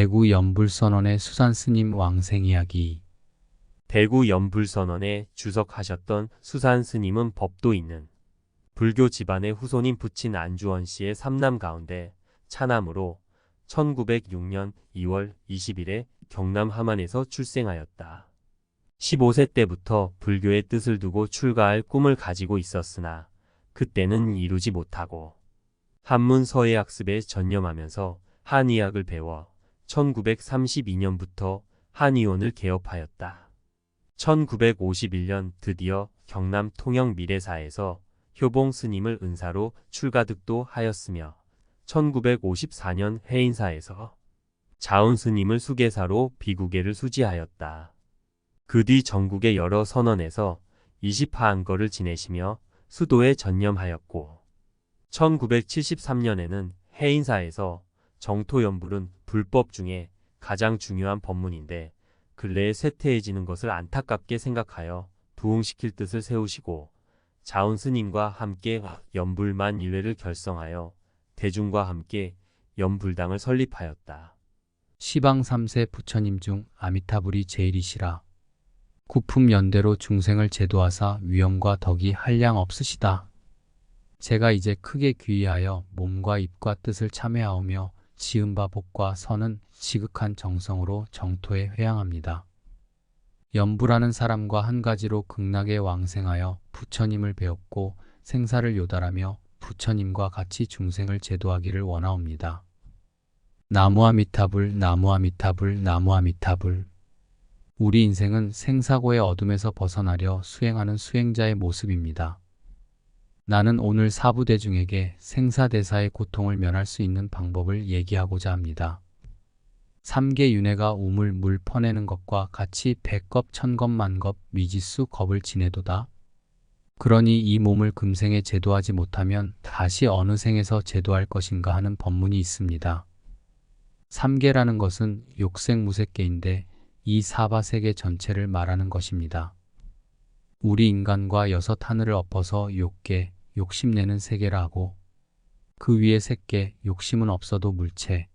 대구 연불선원의 수산스님 왕생 이야기. 대구 연불선원에 주석하셨던 수산스님은 법도 있는 불교 집안의 후손인 부친 안주원 씨의 삼남 가운데 차남으로 1906년 2월 20일에 경남 함안에서 출생하였다. 15세 때부터 불교의 뜻을 두고 출가할 꿈을 가지고 있었으나 그때는 이루지 못하고 한문 서예학습에 전념하면서 한의학을 배워 1932년부터 한의원을 개업하였다. 1951년 드디어 경남 통영 미래사에서 효봉 스님을 은사로 출가득도 하였으며 1954년 해인사에서 자운 스님을 수계사로 비구계를 수지하였다. 그 뒤 전국의 여러 선원에서 20하안거를 지내시며 수도에 전념하였고 1973년에는 해인사에서 정토연불은 불법 중에 가장 중요한 법문인데 근래에 쇠퇴해지는 것을 안타깝게 생각하여 부흥시킬 뜻을 세우시고 자운 스님과 함께 연불만 1회를 결성하여 대중과 함께 연불당을 설립하였다. 시방 3세 부처님 중 아미타불이 제일이시라. 구품연대로 중생을 제도하사 위엄과 덕이 한량 없으시다. 제가 이제 크게 귀의하여 몸과 입과 뜻을 참회하오며 지은 바 복과 선은 지극한 정성으로 정토에 회양합니다. 연부라는 사람과 한 가지로 극락에 왕생하여 부처님을 배웠고 생사를 요달하며 부처님과 같이 중생을 제도하기를 원하옵니다. 나무아미타불, 나무아미타불, 나무아미타불. 우리 인생은 생사고의 어둠에서 벗어나려 수행하는 수행자의 모습입니다. 나는 오늘 사부대중에게 생사대사의 고통을 면할 수 있는 방법을 얘기하고자 합니다. 3계 윤회가 우물 물 퍼내는 것과 같이 100겁, 1000겁, 만겁, 미지수 겁을 지내도다. 그러니 이 몸을 금생에 제도하지 못하면 다시 어느 생에서 제도할 것인가 하는 법문이 있습니다. 3계라는 것은 욕생무색계인데 이 사바세계 전체를 말하는 것입니다. 우리 인간과 6 하늘을 엎어서 욕계, 욕심내는 세계라 하고 그 위에 색계, 욕심은 없어도 물체,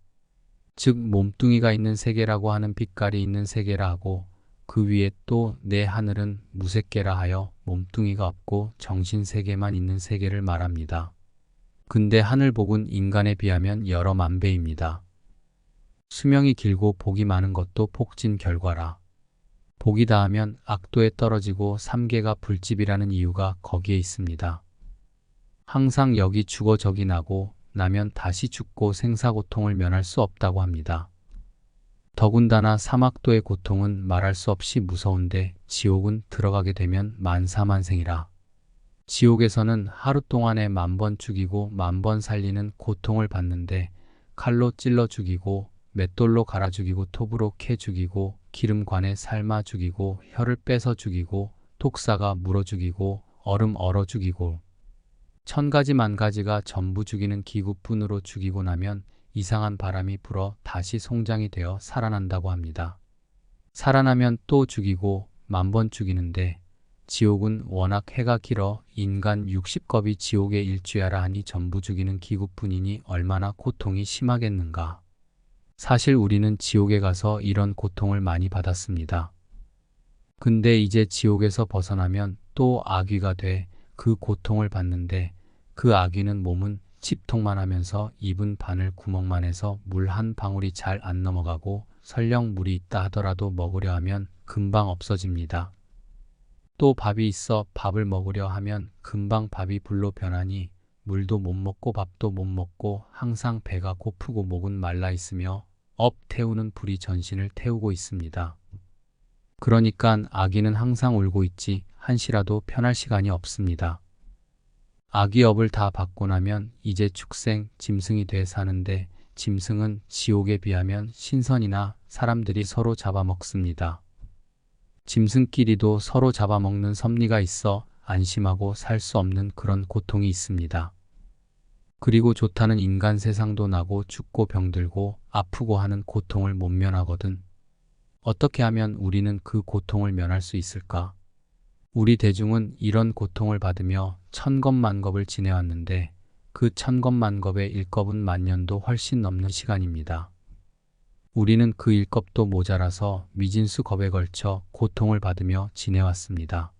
즉 몸뚱이가 있는 세계라고 하는 빛깔이 있는 세계라 하고 그 위에 또 내 하늘은 무색계라 하여 몸뚱이가 없고 정신세계만 있는 세계를 말합니다. 근데 하늘복은 인간에 비하면 여러 만배입니다. 수명이 길고 복이 많은 것도 복진 결과라. 복이 다하면 악도에 떨어지고 3계가 불집이라는 이유가 거기에 있습니다. 항상 여기 죽어 저기 나고 나면 다시 죽고 생사고통을 면할 수 없다고 합니다. 더군다나 사막도의 고통은 말할 수 없이 무서운데 지옥은 들어가게 되면 만사만생이라. 지옥에서는 하루 동안에 10,000번 죽이고 10,000번 살리는 고통을 받는데 칼로 찔러 죽이고 맷돌로 갈아 죽이고 톱으로 캐 죽이고 기름관에 삶아 죽이고 혀를 빼서 죽이고 독사가 물어 죽이고 얼음 얼어 죽이고 1000가지 만가지가 전부 죽이는 기구뿐으로 죽이고 나면 이상한 바람이 불어 다시 송장이 되어 살아난다고 합니다. 살아나면 또 죽이고 10,000번 죽이는데 지옥은 워낙 해가 길어 인간 60겁이 지옥에 일주야라 하니 전부 죽이는 기구뿐이니 얼마나 고통이 심하겠는가. 사실 우리는 지옥에 가서 이런 고통을 많이 받았습니다. 근데 이제 지옥에서 벗어나면 또 아귀가 돼 그 고통을 받는데 그 아귀는 몸은 집통만 하면서 입은 바늘 구멍만 해서 물 한 방울이 잘 안 넘어가고 설령 물이 있다 하더라도 먹으려 하면 금방 없어집니다. 또 밥이 있어 밥을 먹으려 하면 금방 밥이 불로 변하니 물도 못 먹고 밥도 못 먹고 항상 배가 고프고 목은 말라 있으며 업 태우는 불이 전신을 태우고 있습니다. 그러니까 아기는 항상 울고 있지 한시라도 편할 시간이 없습니다. 아기 업을 다 받고 나면 이제 축생, 짐승이 돼 사는데 짐승은 지옥에 비하면 신선이나 사람들이 서로 잡아먹습니다. 짐승끼리도 서로 잡아먹는 섭리가 있어 안심하고 살 수 없는 그런 고통이 있습니다. 그리고 좋다는 인간 세상도 나고 죽고 병들고 아프고 하는 고통을 못 면하거든. 어떻게 하면 우리는 그 고통을 면할 수 있을까? 우리 대중은 이런 고통을 받으며 1000겁 만겁을 지내왔는데 그 1000겁 만겁의 1겁은 만년도 훨씬 넘는 시간입니다. 우리는 그 일겁도 모자라서 미진수 겁에 걸쳐 고통을 받으며 지내왔습니다.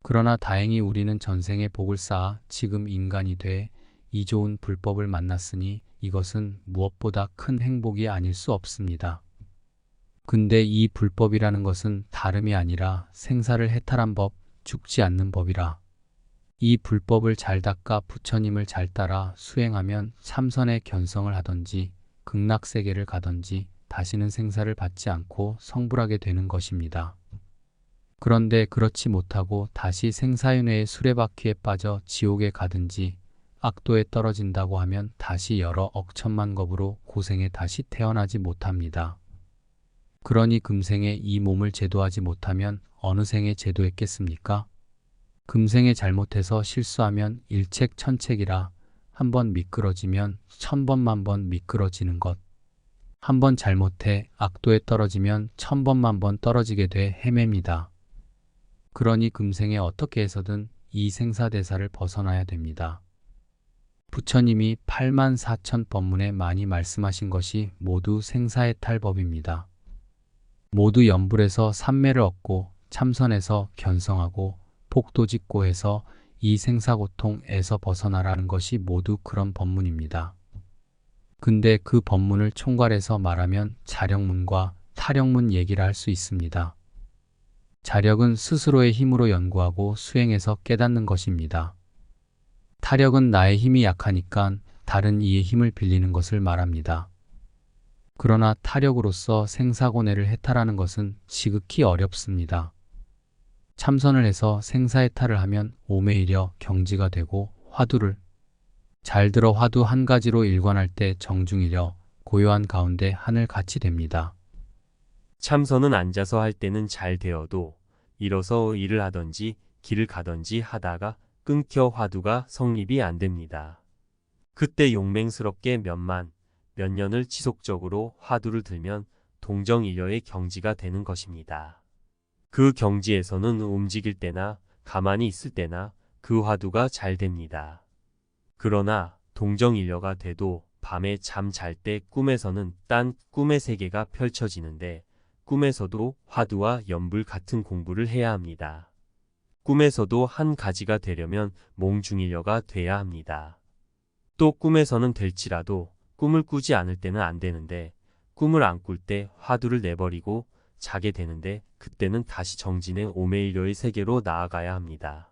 그러나 다행히 우리는 전생에 복을 쌓아 지금 인간이 돼 이 좋은 불법을 만났으니 이것은 무엇보다 큰 행복이 아닐 수 없습니다. 근데 이 불법이라는 것은 다름이 아니라 생사를 해탈한 법, 죽지 않는 법이라. 이 불법을 잘 닦아 부처님을 잘 따라 수행하면 참선의 견성을 하던지 극락세계를 가던지 다시는 생사를 받지 않고 성불하게 되는 것입니다. 그런데 그렇지 못하고 다시 생사윤회의 수레바퀴에 빠져 지옥에 가든지 악도에 떨어진다고 하면 다시 여러 억천만 겁으로 고생에 다시 태어나지 못합니다. 그러니 금생에 이 몸을 제도하지 못하면 어느 생에 제도했겠습니까? 금생에 잘못해서 실수하면 일책천책이라 한 번 미끄러지면 천번 만번 미끄러지는 것. 한 번 잘못해 악도에 떨어지면 천번 만번 떨어지게 돼 헤맵니다. 그러니 금생에 어떻게 해서든 이 생사대사를 벗어나야 됩니다. 부처님이 84,000 법문에 많이 말씀하신 것이 모두 생사해탈법입니다. 모두 연불에서 삼매를 얻고 참선해서 견성하고 복도 짓고 해서 이 생사고통에서 벗어나라는 것이 모두 그런 법문입니다. 근데 그 법문을 총괄해서 말하면 자력문과 타력문 얘기를 할 수 있습니다. 자력은 스스로의 힘으로 연구하고 수행해서 깨닫는 것입니다. 타력은 나의 힘이 약하니까 다른 이의 힘을 빌리는 것을 말합니다. 그러나 타력으로서 생사고뇌를 해탈하는 것은 지극히 어렵습니다. 참선을 해서 생사해탈을 하면 오매이려 경지가 되고 화두를 잘 들어 화두 한 가지로 일관할 때 정중이려 고요한 가운데 하늘 같이 됩니다. 참선은 앉아서 할 때는 잘 되어도 일어서 일을 하던지 길을 가던지 하다가 끊겨 화두가 성립이 안 됩니다. 그때 용맹스럽게 몇 년을 지속적으로 화두를 들면 동정일려의 경지가 되는 것입니다. 그 경지에서는 움직일 때나 가만히 있을 때나 그 화두가 잘 됩니다. 그러나 동정일려가 돼도 밤에 잠 잘 때 꿈에서는 딴 꿈의 세계가 펼쳐지는데 꿈에서도 화두와 연불 같은 공부를 해야 합니다. 꿈에서도 한 가지가 되려면 몽중일려가 돼야 합니다. 또 꿈에서는 될지라도 꿈을 꾸지 않을 때는 안 되는데 꿈을 안 꿀 때 화두를 내버리고 자게 되는데 그때는 다시 정진의 오매일려의 세계로 나아가야 합니다.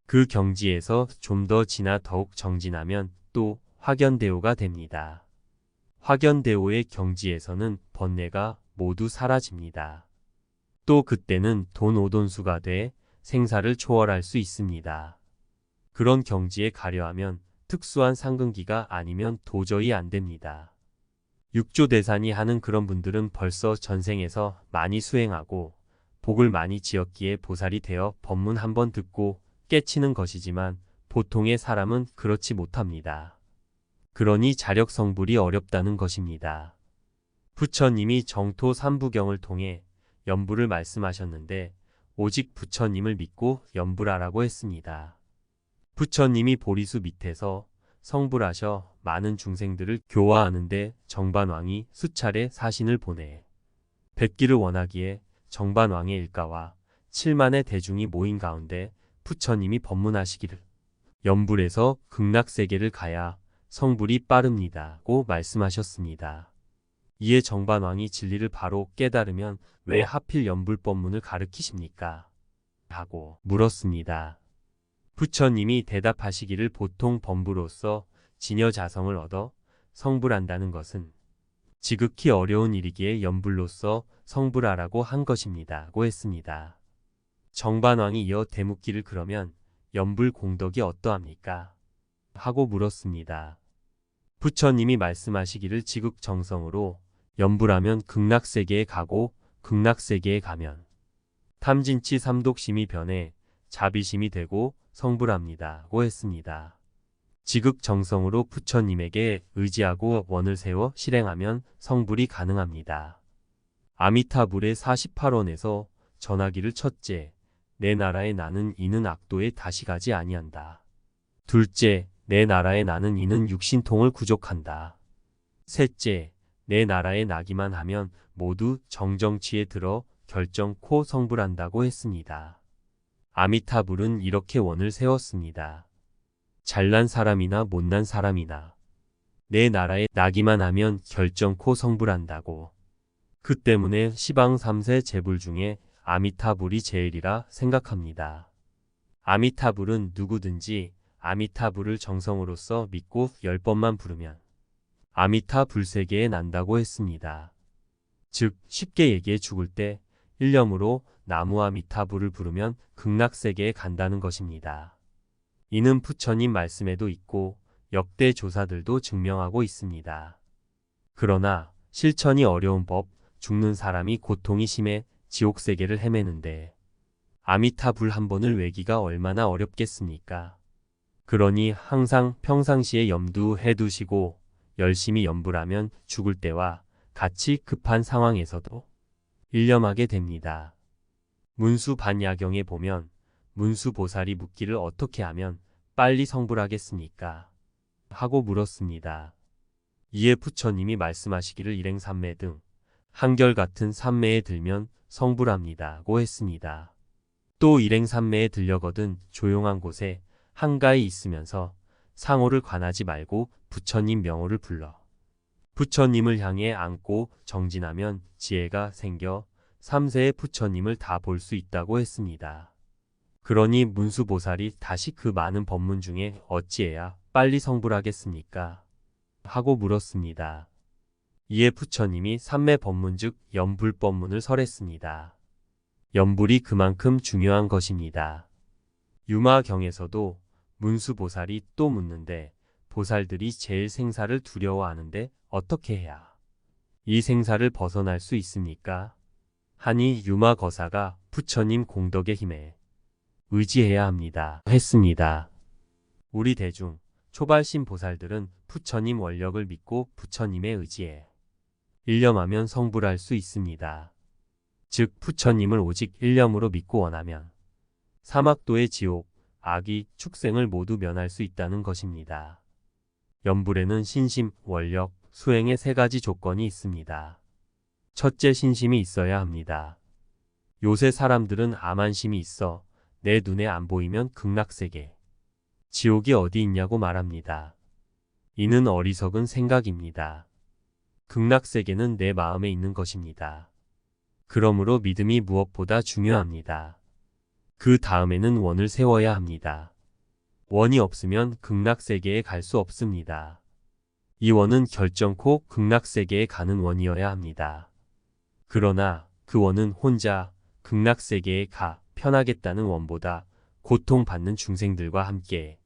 그 경지에서 좀 더 지나 더욱 정진하면 또 화견대오가 됩니다. 화견대오의 경지에서는 번뇌가 모두 사라집니다. 또 그때는 돈오돈수가 돼 생사를 초월할 수 있습니다. 그런 경지에 가려 하면 특수한 상근기가 아니면 도저히 안 됩니다. 육조대산이 하는 그런 분들은 벌써 전생에서 많이 수행하고 복을 많이 지었기에 보살이 되어 법문 한번 듣고 깨치는 것이지만 보통의 사람은 그렇지 못합니다. 그러니 자력 성불이 어렵다는 것입니다. 부처님이 정토 삼부경을 통해 연불을 말씀하셨는데 오직 부처님을 믿고 연불하라고 했습니다. 부처님이 보리수 밑에서 성불하셔 많은 중생들을 교화하는데 정반왕이 수차례 사신을 보내 뵙기를 원하기에 정반왕의 일가와 7만의 대중이 모인 가운데 부처님이 법문하시기를 연불에서 극락세계를 가야 성불이 빠릅니다고 말씀하셨습니다. 이에 정반왕이 진리를 바로 깨달으면 왜 하필 연불법문을 가르치십니까? 하고 물었습니다. 부처님이 대답하시기를 보통 범부로서 진여자성을 얻어 성불한다는 것은 지극히 어려운 일이기에 연불로서 성불하라고 한 것입니다고 했습니다. 정반왕이 이어 대묻기를 그러면 연불 공덕이 어떠합니까? 하고 물었습니다. 부처님이 말씀하시기를 지극정성으로 연불하면 극락세계에 가고 극락세계에 가면 탐진치 삼독심이 변해 자비심이 되고 성불합니다고 했습니다. 지극정성으로 부처님에게 의지하고 원을 세워 실행하면 성불이 가능합니다. 아미타불의 48원에서 전하기를 첫째, 내 나라에 나는 이는 악도에 다시 가지 아니한다. 둘째, 내 나라에 나는 이는 육신통을 구족한다. 셋째, 내 나라에 나기만 하면 모두 정정치에 들어 결정코 성불한다고 했습니다. 아미타불은 이렇게 원을 세웠습니다. 잘난 사람이나 못난 사람이나 내 나라에 나기만 하면 결정코 성불한다고. 그 때문에 시방 3세 제불 중에 아미타불이 제일이라 생각합니다. 아미타불은 누구든지 아미타불을 정성으로써 믿고 10번만 부르면 아미타 불세계에 난다고 했습니다. 즉 쉽게 얘기해 죽을 때 일념으로 나무 아미타불을 부르면 극락세계에 간다는 것입니다. 이는 부처님 말씀에도 있고 역대 조사들도 증명하고 있습니다. 그러나 실천이 어려운 법, 죽는 사람이 고통이 심해 지옥세계를 헤매는데 아미타불 한 번을 외기가 얼마나 어렵겠습니까? 그러니 항상 평상시에 염두해 두시고 열심히 염불하면 죽을 때와 같이 급한 상황에서도 일념하게 됩니다. 문수 반야경에 보면 문수보살이 묻기를 어떻게 하면 빨리 성불하겠습니까? 하고 물었습니다. 이에 부처님이 말씀하시기를 일행삼매 등 한결같은 삼매에 들면 성불합니다고 했습니다. 또 일행삼매에 들려거든 조용한 곳에 한가에 있으면서 상호를 관하지 말고 부처님 명호를 불러 부처님을 향해 앉고 정진하면 지혜가 생겨 3세의 부처님을 다 볼 수 있다고 했습니다. 그러니 문수보살이 다시 그 많은 법문 중에 어찌해야 빨리 성불하겠습니까? 하고 물었습니다. 이에 부처님이 삼매 법문 즉 염불법문을 설했습니다. 염불이 그만큼 중요한 것입니다. 유마경에서도 문수보살이 또 묻는데 보살들이 제일 생사를 두려워하는데 어떻게 해야 이 생사를 벗어날 수 있습니까? 하니 유마거사가 부처님 공덕의 힘에 의지해야 합니다. 했습니다. 우리 대중 초발심 보살들은 부처님 원력을 믿고 부처님에 의지해 일념하면 성불할 수 있습니다. 즉 부처님을 오직 일념으로 믿고 원하면 사막도의 지옥, 악의, 축생을 모두 면할 수 있다는 것입니다. 염불에는 신심, 원력, 수행의 3가지 조건이 있습니다. 첫째 신심이 있어야 합니다. 요새 사람들은 암안심이 있어 내 눈에 안 보이면 극락세계, 지옥이 어디 있냐고 말합니다. 이는 어리석은 생각입니다. 극락세계는 내 마음에 있는 것입니다. 그러므로 믿음이 무엇보다 중요합니다. 그 다음에는 원을 세워야 합니다. 원이 없으면 극락세계에 갈 수 없습니다. 이 원은 결정코 극락세계에 가는 원이어야 합니다. 그러나 그 원은 혼자 극락세계에 가 편하겠다는 원보다 고통받는 중생들과 함께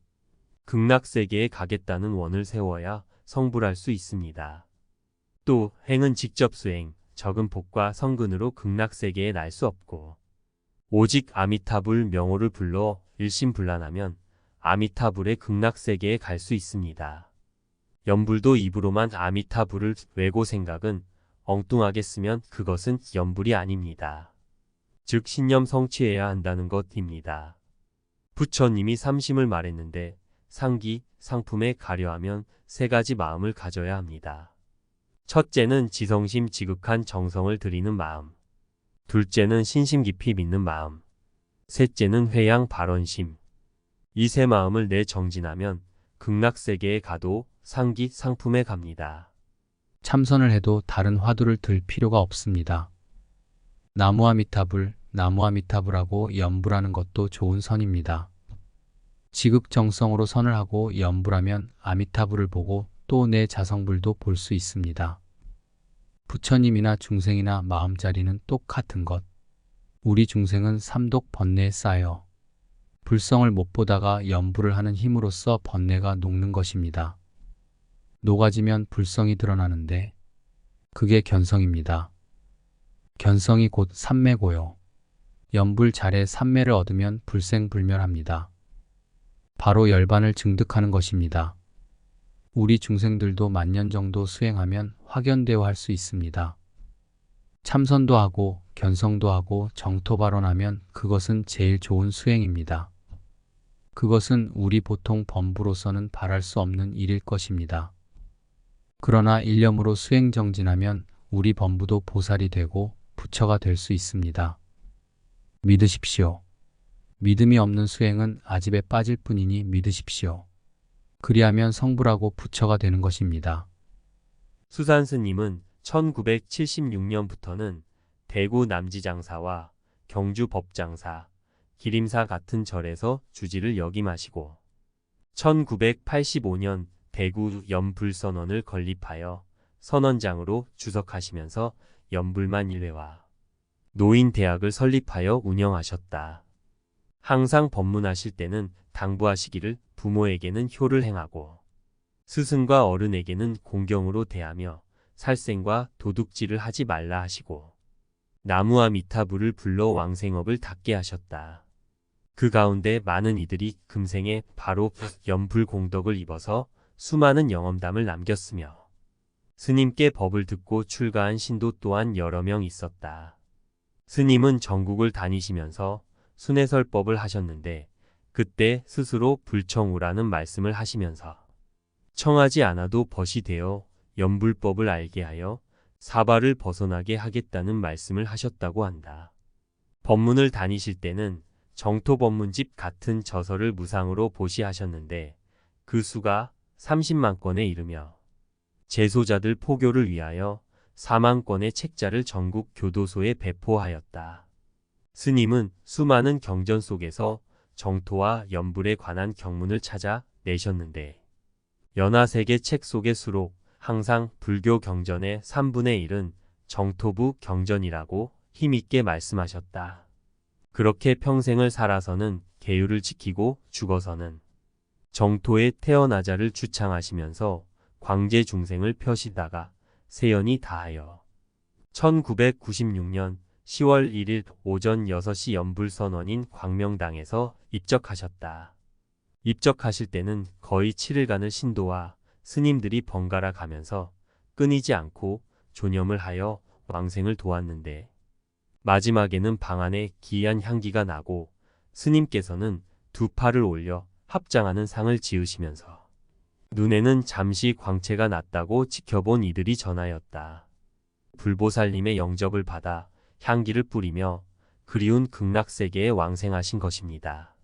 극락세계에 가겠다는 원을 세워야 성불할 수 있습니다. 또 행은 직접 수행, 적은 복과 성근으로 극락세계에 날 수 없고 오직 아미타불 명호를 불러 일심불란하면 아미타불의 극락세계에 갈 수 있습니다. 염불도 입으로만 아미타불을 외고 생각은 엉뚱하게 쓰면 그것은 염불이 아닙니다. 즉 신념 성취해야 한다는 것입니다. 부처님이 삼심을 말했는데 상기, 상품에 가려하면 3가지 마음을 가져야 합니다. 첫째는 지성심 지극한 정성을 들이는 마음. 둘째는 신심 깊이 믿는 마음. 셋째는 회양 발언심. 이 3마음을 내 정진하면 극락세계에 가도 상기, 상품에 갑니다. 참선을 해도 다른 화두를 들 필요가 없습니다. 나무 아미타불, 나무 아미타불하고 염불하는 것도 좋은 선입니다. 지극정성으로 선을 하고 염불하면 아미타불을 보고 또 내 자성불도 볼 수 있습니다. 부처님이나 중생이나 마음자리는 똑같은 것. 우리 중생은 삼독 번뇌에 쌓여 불성을 못 보다가 염불을 하는 힘으로써 번뇌가 녹는 것입니다. 녹아지면 불성이 드러나는데 그게 견성입니다. 견성이 곧 삼매고요. 염불 잘해 삼매를 얻으면 불생불멸합니다. 바로 열반을 증득하는 것입니다. 우리 중생들도 만년 정도 수행하면 화견대오할 수 있습니다. 참선도 하고 견성도 하고 정토발언하면 그것은 제일 좋은 수행입니다. 그것은 우리 보통 범부로서는 바랄 수 없는 일일 것입니다. 그러나 일념으로 수행 정진하면 우리 범부도 보살이 되고 부처가 될 수 있습니다. 믿으십시오. 믿음이 없는 수행은 아집에 빠질 뿐이니 믿으십시오. 그리하면 성불하고 부처가 되는 것입니다. 수산 스님은 1976년부터는 대구 남지장사와 경주 법장사, 기림사 같은 절에서 주지를 역임하시고 1985년 대구 연불선원을 건립하여 선원장으로 주석하시면서 연불만 1회와 노인대학을 설립하여 운영하셨다. 항상 법문하실 때는 당부하시기를 부모에게는 효를 행하고 스승과 어른에게는 공경으로 대하며 살생과 도둑질을 하지 말라 하시고 나무아미타불을 불러 왕생업을 닦게 하셨다. 그 가운데 많은 이들이 금생에 바로 연불공덕을 입어서 수많은 영험담을 남겼으며 스님께 법을 듣고 출가한 신도 또한 여러 명 있었다. 스님은 전국을 다니시면서 순회설법을 하셨는데 그때 스스로 불청우라는 말씀을 하시면서 청하지 않아도 벗이 되어 연불법을 알게 하여 사바를 벗어나게 하겠다는 말씀을 하셨다고 한다. 법문을 다니실 때는 정토법문집 같은 저서를 무상으로 보시하셨는데 그 수가 30만 권에 이르며 재소자들 포교를 위하여 4만 권의 책자를 전국 교도소에 배포하였다. 스님은 수많은 경전 속에서 정토와 연불에 관한 경문을 찾아 내셨는데 연화세계 책 속의 수록 항상 불교 경전의 3분의 1은 정토부 경전이라고 힘있게 말씀하셨다. 그렇게 평생을 살아서는 계율을 지키고 죽어서는 정토에 태어나자를 주창하시면서 광제 중생을 펴시다가 세연이 다하여 1996년 10월 1일 오전 6시 연불선원인 광명당에서 입적하셨다. 입적하실 때는 거의 7일간을 신도와 스님들이 번갈아 가면서 끊이지 않고 존염을 하여 왕생을 도왔는데 마지막에는 방 안에 기이한 향기가 나고 스님께서는 두 팔을 올려 합장하는 상을 지으시면서 눈에는 잠시 광채가 났다고 지켜본 이들이 전하였다. 불보살님의 영접을 받아 향기를 뿌리며 그리운 극락세계에 왕생하신 것입니다.